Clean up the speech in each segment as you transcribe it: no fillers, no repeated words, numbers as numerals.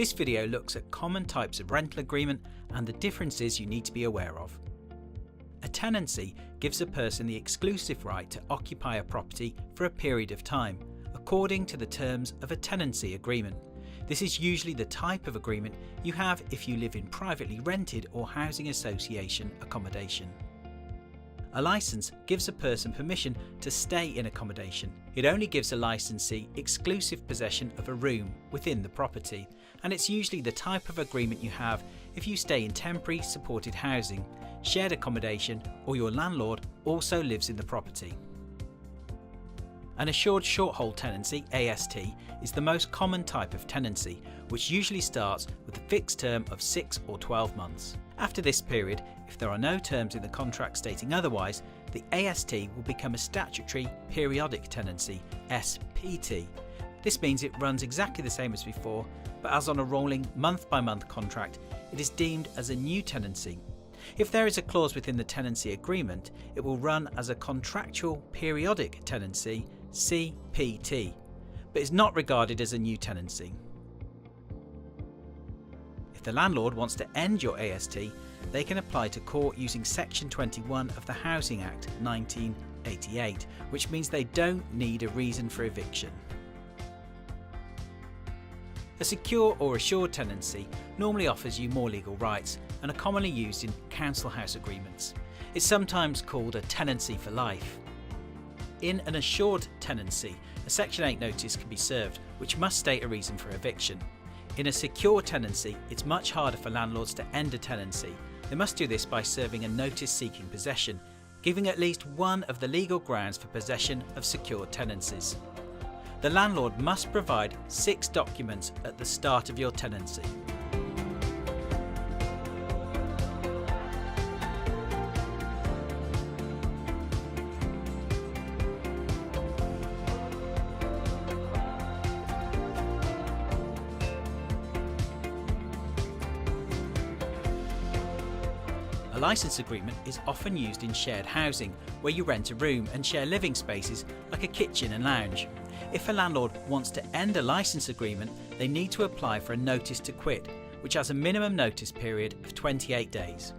This video looks at common types of rental agreement and the differences you need to be aware of. A tenancy gives a person the exclusive right to occupy a property for a period of time, according to the terms of a tenancy agreement. This is usually the type of agreement you have if you live in privately rented or housing association accommodation. A licence gives a person permission to stay in accommodation. It only gives a licensee exclusive possession of a room within the property, and it's usually the type of agreement you have if you stay in temporary supported housing, shared accommodation, or your landlord also lives in the property. An assured short-hold tenancy, AST, is the most common type of tenancy, which usually starts with a fixed term of 6 or 12 months. After this period, if there are no terms in the contract stating otherwise, the AST will become a statutory periodic tenancy, SPT. This means it runs exactly the same as before, but as on a rolling month-by-month contract, it is deemed as a new tenancy. If there is a clause within the tenancy agreement, it will run as a contractual periodic tenancy, CPT, but is not regarded as a new tenancy. If the landlord wants to end your AST, they can apply to court using Section 21 of the Housing Act 1988, which means they don't need a reason for eviction. A secure or assured tenancy normally offers you more legal rights and are commonly used in council house agreements. It's sometimes called a tenancy for life. In an assured tenancy, a Section 8 notice can be served, which must state a reason for eviction. In a secure tenancy, it's much harder for landlords to end a tenancy. They must do this by serving a notice seeking possession, giving at least one of the legal grounds for possession of secure tenancies. The landlord must provide 6 documents at the start of your tenancy. A license agreement is often used in shared housing, where you rent a room and share living spaces like a kitchen and lounge. If a landlord wants to end a license agreement, they need to apply for a notice to quit, which has a minimum notice period of 28 days.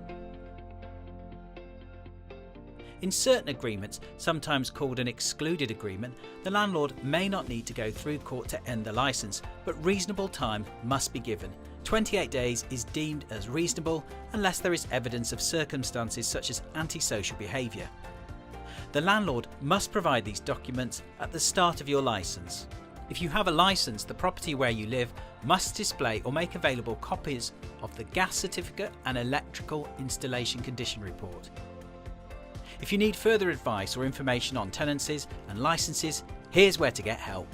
In certain agreements, sometimes called an excluded agreement, the landlord may not need to go through court to end the license, but reasonable time must be given. 28 days is deemed as reasonable unless there is evidence of circumstances such as antisocial behaviour. The landlord must provide these documents at the start of your licence. If you have a licence, the property where you live must display or make available copies of the gas certificate and electrical installation condition report. If you need further advice or information on tenancies and licences, here's where to get help.